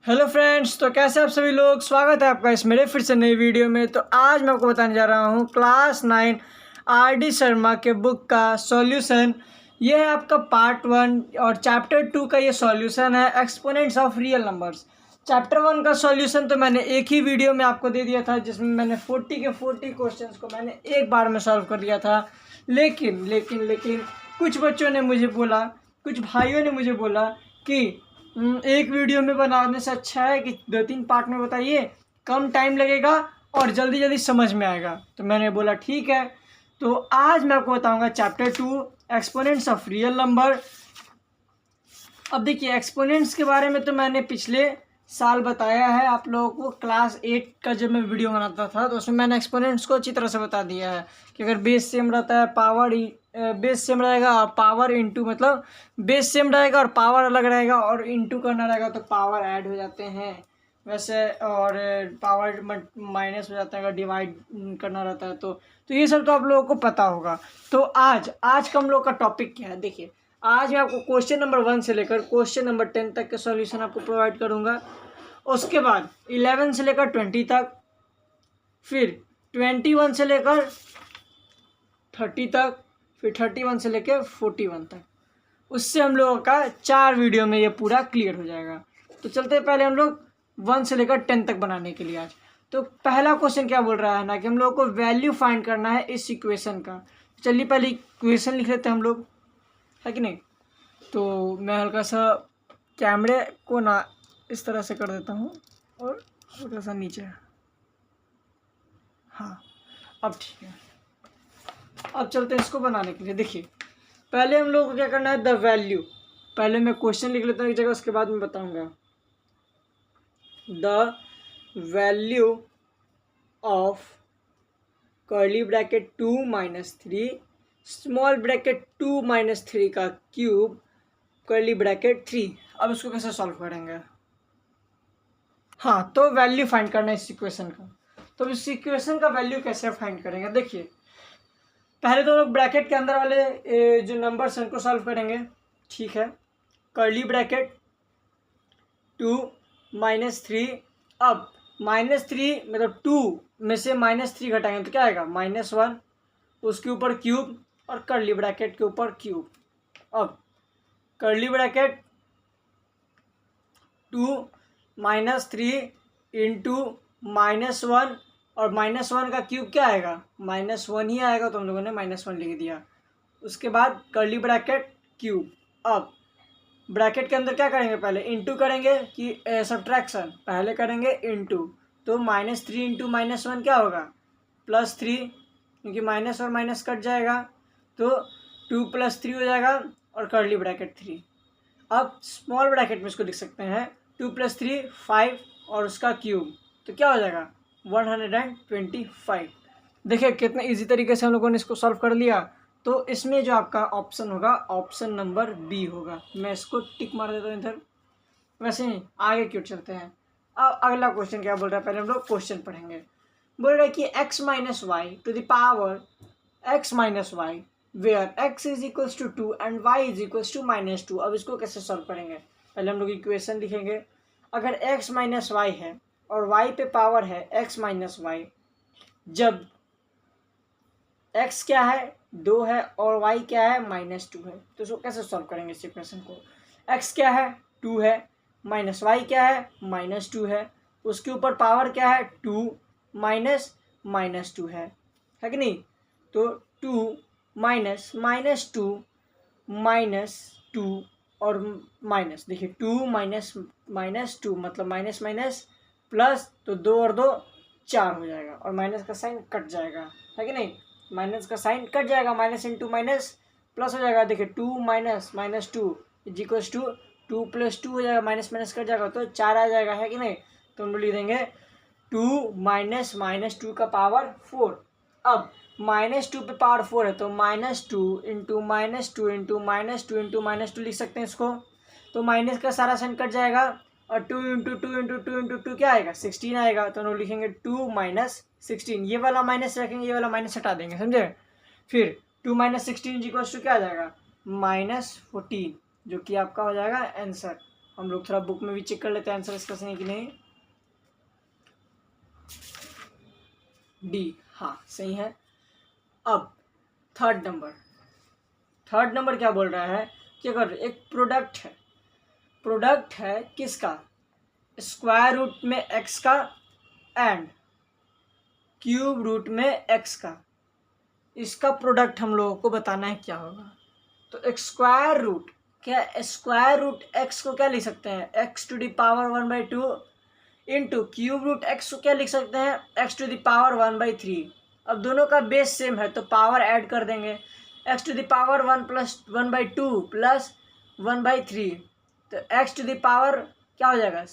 Hello friends, तो कैसे आप सभी लोग। स्वागत है आपका इस मेरे फिर से नई वीडियो में। तो आज मैं आपको बताने जा रहा हूँ क्लास 9 आर.डी. शर्मा के बुक का सॉल्यूशन। ये है आपका पार्ट 1 और चैप्टर 2 का ये सॉल्यूशन है, exponents of real numbers. Chapter 1 का सॉल्यूशन तो मैंने एक ही वीडियो में आपको दे दिया था, जिसमें मैंने 40 के 40 क्वेश्चंस को मैंने एक बार में सॉल्व कर दिया था। लेकिन कुछ बच्चों ने मुझे बोला, कुछ भाइयों ने मुझे बोला कि एक वीडियो में बनाने से अच्छा है कि 2-3 पार्ट में बताइए, कम टाइम लगेगा और जल्दी जल्दी समझ में आएगा। तो मैंने बोला ठीक है। तो आज मैं आपको बताऊंगा chapter 2 exponents of real number. अब देखिए, एक्सपोनेंट्स के बारे में तो मैंने पिछले साल बताया है आप लोगों को। क्लास 8 का जब मैं वीडियो बनाता था तो उसमें मैंने एक्सपोनेंट्स को अच्छी तरह से बता दिया है कि अगर बेस सेम रहता है, पावर बेस सेम रहेगा और पावर इंटू, मतलब बेस सेम रहेगा और पावर अलग रहेगा और इंटू करना रहेगा तो पावर ऐड हो जाते हैं वैसे, और पावर माइनस हो जाता है अगर डिवाइड करना रहता है तो ये सब तो आप लोगों को पता होगा। तो आज का हम लोग का टॉपिक क्या है, देखिए। आज मैं आपको क्वेश्चन नंबर 1 से लेकर क्वेश्चन नंबर 10 तक के सॉल्यूशन आपको प्रोवाइड करूंगा। उसके बाद 11 से लेकर 20 तक, फिर 21 से लेकर 30 तक, फिर 31 से लेकर 41 तक। उससे हम लोगों का 4 वीडियो में ये पूरा क्लियर हो जाएगा। तो चलते हैं पहले हम लोग 1 से लेकर 10 तक बनाने के लिए आज। तो पहला क्वेश्चन क्या बोल रहा है ना कि हम लोगों को वैल्यू फाइंड करना है इस इक्वेशन का। चलिए पहले इक्वेशन लिख लेते हैं हम लोग, है कि नहीं। तो मैं हल्का सा कैमरे को ना इस तरह से कर देता हूँ और हल्का सा नीचे। हाँ, अब ठीक है। अब चलते हैं इसको बनाने के लिए। देखिए, पहले हम लोग को क्या करना है, द वैल्यू। पहले मैं क्वेश्चन लिख लेता हूँ एक जगह, उसके बाद मैं बताऊंगा। The value of curly bracket 2 minus 3 small bracket 2 minus 3 का क्यूब कर्ली ब्रैकेट 3। अब इसको कैसे सॉल्व करेंगे। हाँ, तो वैल्यू फाइंड करना है इस इक्वेशन का। तो इस इक्वेशन का वैल्यू कैसे फाइंड करेंगे, देखिए। पहले तो लोग ब्रैकेट के अंदर वाले जो नंबर्स हैं उनको सॉल्व करेंगे, ठीक है। Curly bracket 2 minus 3। अब -3 मतलब 2 में से -3 घटाएंगे तो क्या आएगा, -1। उसके ऊपर क्यूब और कर्ली ब्रैकेट के ऊपर क्यूब। अब कर्ली ब्रैकेट 2 -3 इंटू -1 और -1 का क्यूब क्या आएगा, -1 ही आएगा, तो हम लोगों ने -1 लिख दिया। उसके बाद कर्ली ब्रैकेट क्यूब। अब ब्रैकेट के अंदर क्या करेंगे, पहले इंटू करेंगे कि सब्ट्रैक्शन, पहले करेंगे इंटू। तो -3 इंटू -1 क्या होगा, +3, क्योंकि माइनस और माइनस कट जाएगा तो 2 + 3 हो जाएगा और कर्ली ब्रैकेट 3। अब स्मॉल ब्रैकेट में इसको लिख सकते हैं 2 + 3 5 और उसका क्यूब, तो क्या हो जाएगा 125। देखिए कितने इजी तरीके से हम लोगों ने इसको सॉल्व कर लिया। तो इसमें जो आपका ऑप्शन होगा, ऑप्शन नंबर बी होगा। मैं इसको टिक मार देता हूँ इधर। वैसे ही आगे क्यों चलते हैं। अब अगला क्वेश्चन क्या बोल रहा है, पहले हम लोग क्वेश्चन पढ़ेंगे। बोल रहा है कि x - y to the power x - y where x = 2 and y = -2। अब इसको कैसे सॉल्व करेंगे, पहले हम लोग इक्वेशन लिखेंगे। अगर x - y है और y पे पावर है x - y, जब x क्या है 2 है और y क्या है -2 है, तो इसको कैसे सॉल्व करेंगे इस इक्वेशन को। x क्या है 2 है, -y क्या है -2 है, उसके ऊपर पावर क्या है 2 -2 है कि नहीं। तो 2 -2 और माइनस, देखिए 2 -2 मतलब माइनस माइनस प्लस, तो 2 और 2 4 हो जाएगा और माइनस का साइन कट जाएगा, है कि नहीं। माइनस का साइन कट जाएगा, माइनस इंटू माइनस प्लस हो जाएगा। देखिए 2 - -2 = 2 + 2 हो जाएगा, माइनस माइनस कट जाएगा तो 4 आ जाएगा, है कि नहीं। तो हम लोग लिख देंगे 2 - -2 का पावर 4। अब -2 पे पावर 4 है तो -2 इंटू -2 इंटू -2 इंटू -2 लिख सकते हैं इसको। तो माइनस का सारा साइन कट जाएगा और 2 इंटू 2 इंटू 2 इंटू 2 क्या आएगा 16 आएगा। तो हम लोग लिखेंगे 2 - 16। ये वाला माइनस रखेंगे, ये वाला माइनस हटा देंगे, समझे। फिर 2 - 16 = क्या आ जाएगा -14, जो कि आपका हो जाएगा आंसर। हम लोग थोड़ा बुक में भी चेक कर लेते हैं आंसर इसका सही है कि नहीं। डी, हाँ सही है। अब थर्ड नंबर क्या बोल रहा है कि अगर एक प्रोडक्ट है किसका, स्क्वायर रूट में एक्स का एंड क्यूब रूट में एक्स का, इसका प्रोडक्ट हम लोगों को बताना है क्या होगा। तो एक स्क्वायर रूट एक्स को क्या लिख सकते हैं, x to the power 1/2 into cube root x को क्या लिख सकते हैं, एक्स टू द पावर 1/3। अब दोनों का बेस सेम है तो पावर ऐड कर देंगे, x to the power 1 plus 1/2 plus 1/3, तो एक्स टू द पावर क्या हो जाएगा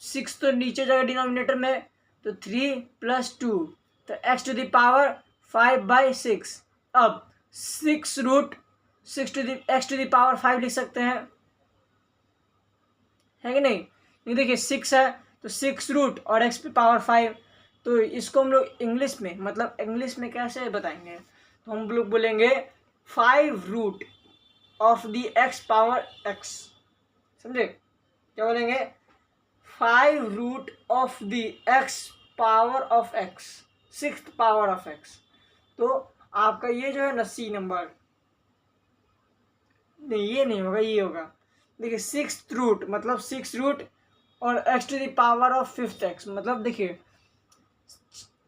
6, तो नीचे जाएगा डिनोमिनेटर में, तो 3 + 2, तो एक्स टू द पावर 5/6। अब 6 root 6 to the x to the power 5 लिख सकते हैं, है कि नहीं। ये देखिए 6 है तो 6 रूट और एक्स पे पावर 5, तो इसको हम लोग इंग्लिश में कैसे बताएंगे, तो हम लोग बोलेंगे 5 root of the x power x, समझे क्या बोलेंगे, 5 root of the x power of x, 6th power of x. तो आपका ये जो है ना सी नंबर, नहीं ये नहीं होगा, ये होगा। देखिए 6th रूट मतलब 6 रूट और x to the power of 5th x, मतलब देखिए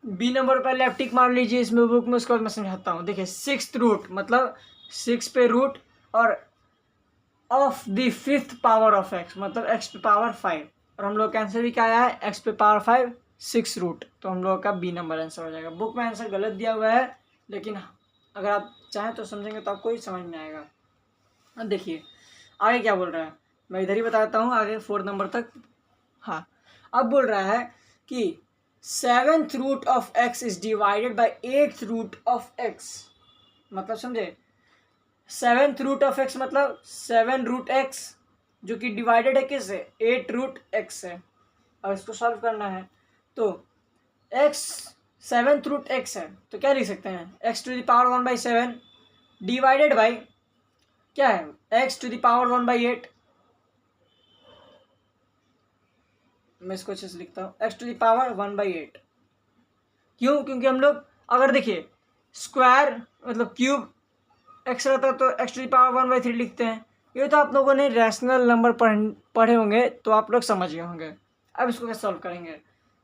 बी नंबर पर लेफ्ट टिक मार लीजिए इसमें बुक में, उसके बाद मैं समझाता हूँ। देखिए 6th रूट मतलब 6 पे रूट और of the 5th power of x मतलब एक्स पे पावर 5, और हम लोग का आंसर भी क्या आया है, एक्स पे पावर 5 6 रूट, तो हम लोग का बी नंबर आंसर हो जाएगा। बुक में आंसर गलत दिया हुआ है, लेकिन अगर आप चाहें तो समझेंगे तो आपको ही समझ में आएगा। अब देखिए आगे क्या बोल रहा है, मैं इधर ही बताता हूँ आगे 4 नंबर तक। हाँ, अब बोल रहा है कि 7th root of x is divided by 8th root of x, मतलब समझे 7th रूट ऑफ एक्स मतलब 7 रूट एक्स जो कि डिवाइडेड है किससे, 8 रूट एक्स से। अब इसको सॉल्व करना है तो एक्स 7th रूट एक्स है तो क्या लिख सकते हैं, x to the power 1/7 divided by क्या है, एक्स टू द पावर 1/8। मैं इसको अच्छे से लिखता हूँ, एक्स टू द पावर 1/8। क्यों, क्योंकि हम लोग अगर देखिए स्क्वायर मतलब क्यूब एक्स रहता तो एक्स टू द पावर 1/3 लिखते हैं। ये तो आप लोगों ने रैशनल नंबर पढ़े होंगे तो आप लोग समझ गए होंगे। अब इसको कैसे सॉल्व करेंगे,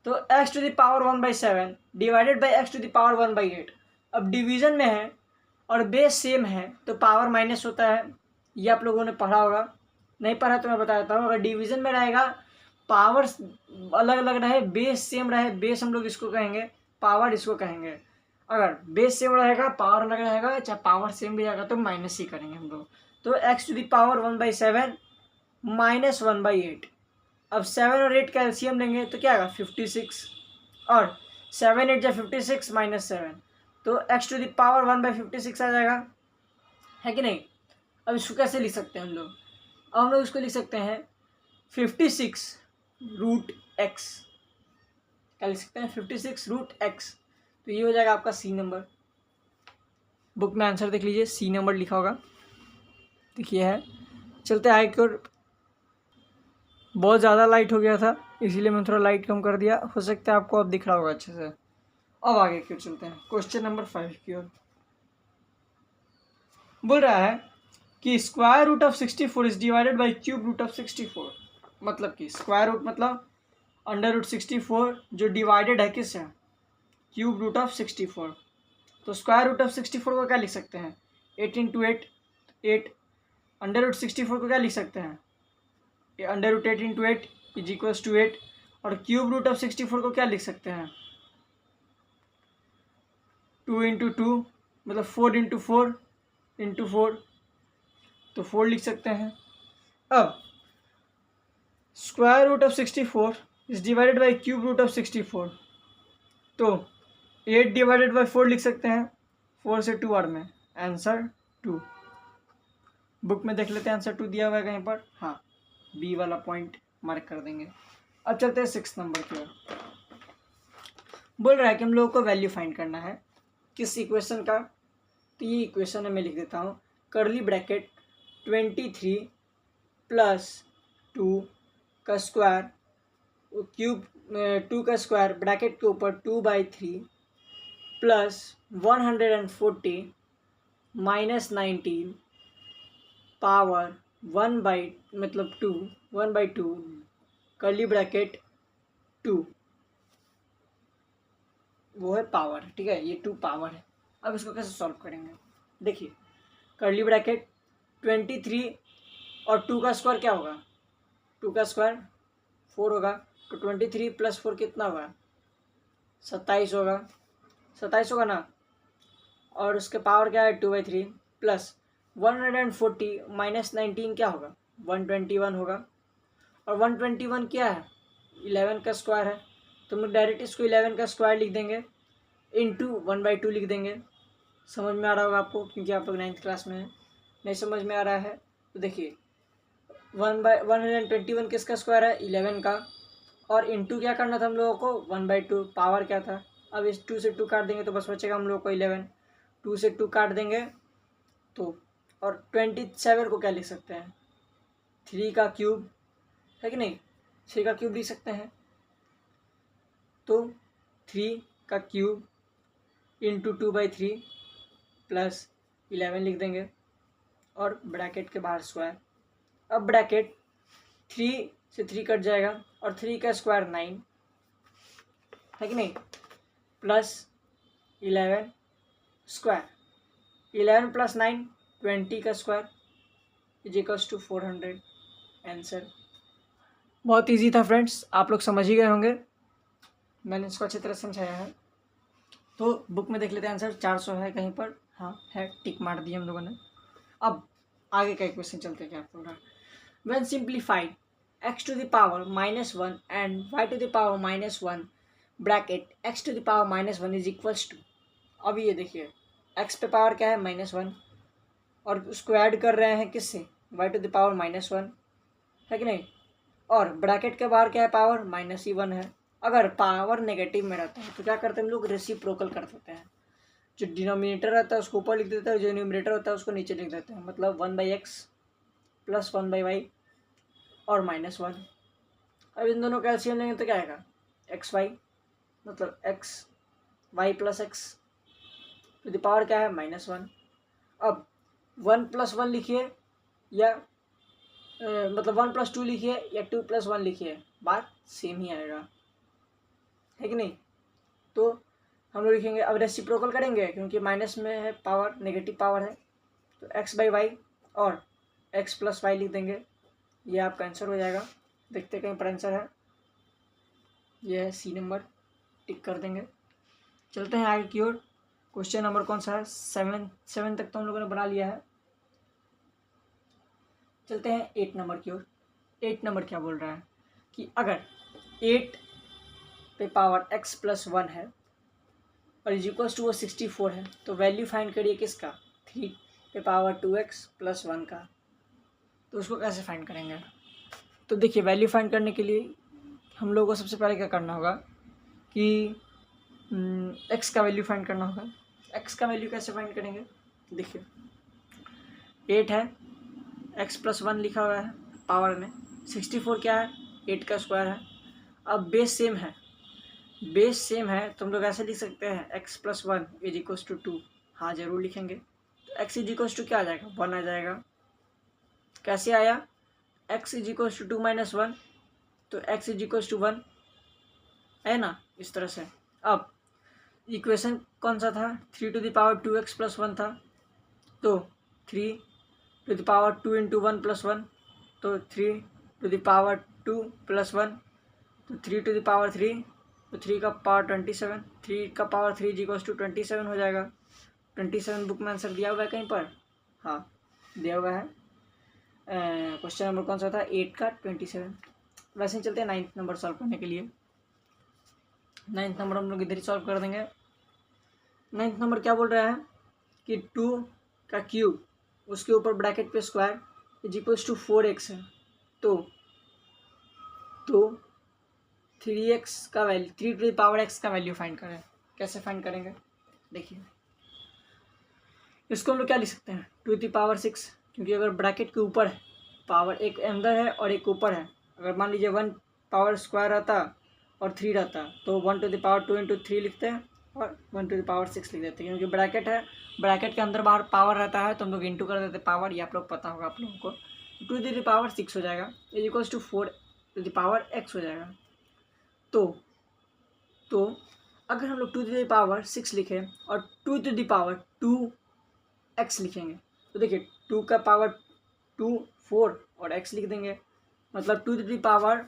तो x to the power 1/7 divided by x to the power 1/8। अब डिवीजन में है और बेस सेम है तो पावर माइनस होता है, ये आप लोगों ने पढ़ा होगा, नहीं पढ़ा तो मैं बता देता हूँ। अगर डिवीजन में रहेगा पावर अलग अलग रहे बेस सेम रहे, बेस हम लोग इसको कहेंगे, पावर इसको कहेंगे। अगर बेस सेम रहेगा पावर अलग रहेगा, चाहे पावर सेम भी रहेगा तो माइनस ही करेंगे हम लोग। तो x to the power 1/7 minus 1/8। अब 7 और 8 का एलसीएम लेंगे तो क्या आएगा 56, और 7 8 जा 56 माइनस 7, तो एक्स टू द पावर 1/56 आ जाएगा, है कि नहीं। अब इसको कैसे लिख सकते हैं हम लोग, अब हम लोग इसको लिख सकते हैं 56 रूट एक्स, क्या लिख सकते हैं 56 रूट एक्स, तो ये हो जाएगा आपका सी नंबर। बुक में आंसर देख लीजिए, सी नंबर लिखा होगा, देखिए है। चलते आगे की ओर, बहुत ज़्यादा लाइट हो गया था इसीलिए मैं थोड़ा लाइट कम कर दिया, हो सकता है आपको अब दिख रहा होगा अच्छे से। अब आगे की ओर चलते हैं, क्वेश्चन नंबर 5 की ओर। बोल रहा है कि square root of 64 is divided by cube root of 64, मतलब कि स्क्वायर रूट मतलब अंडर रूट 64 जो डिवाइडेड है किससे, क्यूब रूट ऑफ 64। तो स्क्वायर रूट ऑफ 64 को क्या लिख सकते हैं, 8 × 8 8, अंडर रूट 64 को क्या लिख सकते हैं, under root 8 × 8 is equals to 8, और क्यूब रूट ऑफ 64 को क्या लिख सकते हैं 2 × 2 मतलब 4 × 4 × 4, तो 4 लिख सकते हैं। अब square root of 64 is divided by cube root of 64, तो 8 डिवाइडेड बाई 4 लिख सकते हैं, 4 से 2 और में आंसर 2। बुक में देख लेते हैं आंसर 2 दिया हुआ है कहीं पर, हाँ बी वाला पॉइंट मार्क कर देंगे। अब चलते हैं 6 नंबर की ओर। बोल रहा है कि हम लोगों को वैल्यू फाइंड करना है किस इक्वेशन का, तो ये इक्वेशन है मैं लिख देता हूँ, कर्ली ब्रैकेट 23 प्लस 2 का स्क्वायर क्यूब 2 का स्क्वायर ब्रैकेट के ऊपर 2/3 plus 140 minus 19 power 1/2 curly bracket 2 वो है पावर। ठीक है, ये 2 पावर है। अब इसको कैसे सॉल्व करेंगे? देखिए, कर्ली ब्रैकेट 23 और 2 का स्क्वायर क्या होगा? 2 का स्क्वायर 4 होगा, तो 23 + 4 कितना होगा? 27 होगा। 27 होगा ना। और उसके पावर क्या है? 2/3 प्लस 140 माइनस 19 क्या होगा? 121 होगा। और 121 क्या है? 11 का स्क्वायर है, तो हम लोग डायरेक्ट इसको 11 का स्क्वायर लिख देंगे इंटू 1/2 लिख देंगे। समझ में आ रहा होगा आपको, क्योंकि आप लोग 9th क्लास में हैं। नहीं समझ में आ रहा है तो देखिए, 121 किसका स्क्वायर है? 11 का। और इंटू क्या करना था हम लोगों को? 1/2। पावर क्या था? अब इस 2 से 2 काट देंगे तो बस बचेगा हम लोग को 11। 2 से 2 काट देंगे तो, और 27 को क्या लिख सकते हैं? 3 का क्यूब, है कि नहीं? 3 का क्यूब लिख सकते हैं। तो 3 का क्यूब इंटू 2/3 प्लस 11 लिख देंगे और ब्रैकेट के बाहर स्क्वायर। अब ब्रैकेट 3 से 3 कट जाएगा और 3 का स्क्वायर 9, है कि नहीं? प्लस 11 स्क्वायर, 11 + 9 20 का स्क्वायर = 400। आंसर बहुत इजी था फ्रेंड्स, आप लोग समझ ही गए होंगे। मैंने इसको अच्छी तरह समझाया है। तो बुक में देख लेते हैं आंसर। 400 है कहीं पर, हाँ है, टिक मार दिया हम लोगों ने। अब आगे का क्वेश्चन चलते हैं, क्या बोल रहा है? When simplified x to the power -1 and y to the power -1 bracket x to the power -1 is equals to. अब ये देखिए, x पे पावर क्या है? -1, और उसको ऐड कर रहे हैं किससे? y to the power -1, है कि नहीं? और ब्रैकेट के बाहर क्या है? पावर -1 है। अगर पावर नेगेटिव में रहता है तो क्या करते हैं हम लोग? रेसिप्रोकल कर देते हैं। जो डिनोमिनेटर रहता है उसको ऊपर लिख देते हैं, जो न्यूमरेटर होता है उसको नीचे लिख देते हैं। मतलब 1/x प्लस 1/y और -1। अब इन दोनों का एलसीएम लेंगे तो क्या आएगा? xy, मतलब xy + x to the power क्या है? -1। अब 1 + 1 लिखिए या मतलब 1 + 2 लिखिए या 2 + 1 लिखिए, बात सेम ही आएगा, है कि नहीं? तो हम लोग लिखेंगे, अब रेसिप्रोकल करेंगे क्योंकि माइनस में है पावर, नेगेटिव पावर है, तो x/y और x + y लिख देंगे। ये आपका आंसर हो जाएगा। देखते कहीं पर आंसर है, ये है सी नंबर, टिक कर देंगे। चलते हैं आगे की ओर। क्वेश्चन नंबर कौन सा है? 7 तक तो हम लोगों ने बना लिया है। चलते हैं 8 नंबर की ओर। 8 नंबर क्या बोल रहा है कि अगर 8 पे पावर x + 1 है और इक्वल्स टू वो 64 है, तो वैल्यू फाइंड करिए किसका? 3 पे पावर 2x + 1 का। तो उसको कैसे फाइंड करेंगे? तो देखिए, वैल्यू फाइंड करने के लिए हम लोगों को सबसे पहले क्या करना होगा कि x का वैल्यू फाइंड करना होगा। x का वैल्यू कैसे फाइंड करेंगे? देखिए, 8 है, x + 1 लिखा हुआ है पावर में, 64 क्या है? 8 का स्क्वायर है। अब बेस सेम है, बेस सेम है तो हम लोग ऐसे लिख सकते हैं x + 1 = 2। हाँ जरूर लिखेंगे। तो x = क्या आ जाएगा? 1 आ जाएगा। कैसे आया? x = 2 - 1, तो x = 1 है ना, इस तरह से। अब इक्वेशन कौन सा था? 3 to the power 2x + 1 था, तो 3 to the power 2 × 1 + 1, तो 3 to the power 2 + 1, तो 3 to the power 3, तो 3 का पावर 27, 3 का पावर 3 = 27 हो जाएगा। 27 बुक में आंसर दिया हुआ है कहीं पर, हाँ दिया हुआ है। क्वेश्चन नंबर कौन सा था? 8 का 27। वैसे ही चलते हैं 9th नंबर सॉल्व करने के लिए। 9th नंबर हम लोग इधर ही सॉल्व कर देंगे। 9th नंबर क्या बोल रहा है कि 2 का क्यूब उसके ऊपर ब्रैकेट पे स्क्वायर = 4x है, तो 3x का value, 3 to the power x का वैल्यू फाइंड करें। कैसे फाइंड करेंगे? देखिए, इसको हम लोग क्या लिख सकते हैं? 2 to the power 6, क्योंकि अगर ब्रैकेट के ऊपर है पावर एक अंदर है और एक ऊपर है। अगर मान लीजिए 1 पावर स्क्वायर रहता और 3 रहता तो 1 टू द पावर 2 इंटू 3 लिखते हैं और 1 टू द पावर 6 लिख देते हैं, क्योंकि ब्रैकेट है, ब्रैकेट के अंदर बाहर पावर रहता है तो हम लोग इंटू कर देते पावर, ये आप लोग पता होगा आप लोगों को। 2 टू द पावर 6 हो जाएगा, is equals to 4 to the power x हो जाएगा। तो अगर हम लोग 2 टू द पावर 6 लिखें और 2 टू द पावर 2x लिखेंगे तो देखिए 2 का पावर 2 4 और x लिख देंगे, मतलब 2 टू द पावर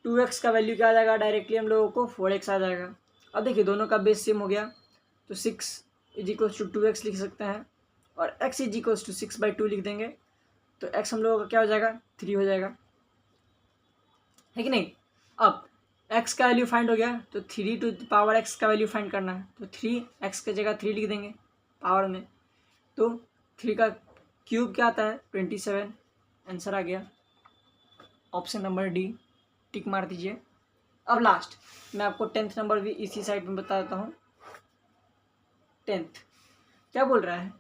2x का वैल्यू क्या आ जाएगा, डायरेक्टली हम लोगों को 4x आ जाएगा। अब देखिए दोनों का बेस सेम हो गया तो 6 इज इक्वल्स टू 2x लिख सकते हैं और x इज इक्वल्स टू 6/2 लिख देंगे तो x हम लोगों का क्या हो जाएगा, 3 हो जाएगा, है कि नहीं। अब x का वैल्यू फाइंड हो गया तो 3 टू द पावर x का वैल्यू फाइंड करना है तो 3x की जगह 3 लिख देंगे पावर में, तो 3 का क्यूब क्या आता है 27, आंसर आ गया ऑप्शन नंबर डी, टिक मार दीजिए। अब लास्ट मैं आपको 10th नंबर भी इसी साइड में बता देता हूँ। 10th क्या बोल रहा है,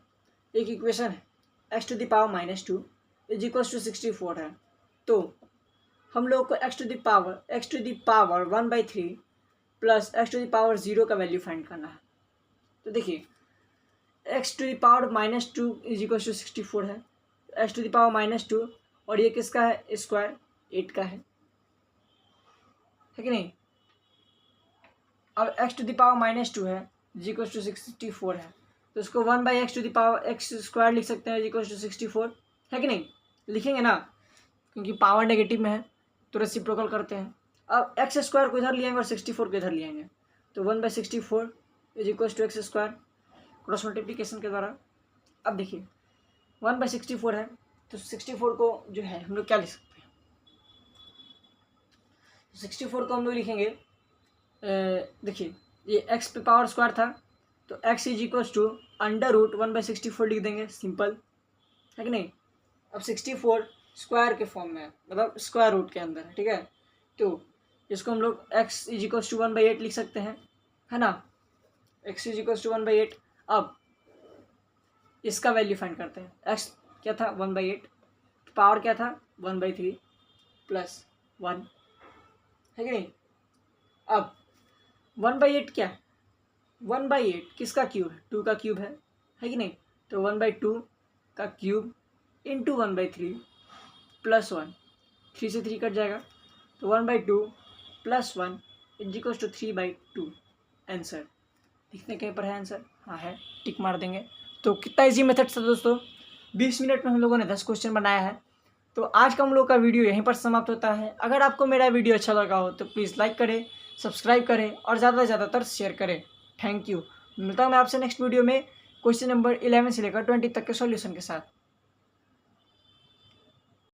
एक इक्वेशन है x to the power -2 is equals to 64 है, तो हम लोग को x टू द पावर 1/3 प्लस x टू द पावर 0 का वैल्यू फाइंड करना है। तो देखिए x to the power -2 is equals to 64 है, x टू द पावर -2 और ये किसका है, स्क्वायर 8 का है कि नहीं। अब x टू द पावर -2 है इज इक्वल्स टू 64 है, तो इसको 1/x to the power x square लिख सकते हैं इज इक्वल्स टू 64, है कि नहीं, लिखेंगे ना, क्योंकि पावर नेगेटिव में है तो रेसिप्रोकल करते हैं। अब x स्क्वायर को इधर ले आएंगे और 64 को इधर ले आएंगे तो 1/64 is equals to x square cross multiplication के द्वारा। अब देखिए 1/64 है तो 64 को जो है हम लोग क्या लिख सकते हैं, 64 को हम लोग लिखेंगे, देखिए ये x पे पावर स्क्वायर था तो x is equals to under root 1/64 लिख देंगे, सिंपल, है कि नहीं। अब 64 स्क्वायर के फॉर्म में है, मतलब स्क्वायर रूट के अंदर है, ठीक है, तो इसको हम लोग x इज इक्वल्स टू 1/8 लिख सकते हैं, है ना, x इज इक्वल्स टू 1/8। अब इसका वैल्यू फाइंड करते हैं, x क्या था 1/8, पावर क्या था 1/3 प्लस 1, है कि नहीं। अब 1/8 क्या है, 1/8 किसका क्यूब है, 2 का क्यूब है कि नहीं, तो 1/2 का क्यूब इंटू 1/3 प्लस 1, 3 से 3 कट जाएगा तो 1/2 plus 1 is equals to 3/2, answer लिखने कहीं पर है, आंसर हाँ है, टिक मार देंगे। तो कितना इजी मेथड था दोस्तों, 20 मिनट में हम लोगों ने 10 क्वेश्चन बनाया है। तो आज का हम लोग का वीडियो यहीं पर समाप्त होता है। अगर आपको मेरा वीडियो अच्छा लगा हो तो प्लीज़ लाइक करें, सब्सक्राइब करें और ज़्यादा से ज़्यादातर शेयर करें। Thank you. मिलता हूँ मैं आपसे नेक्स्ट वीडियो में क्वेश्चन नंबर 11 से लेकर 20 तक के सॉल्यूशन के साथ।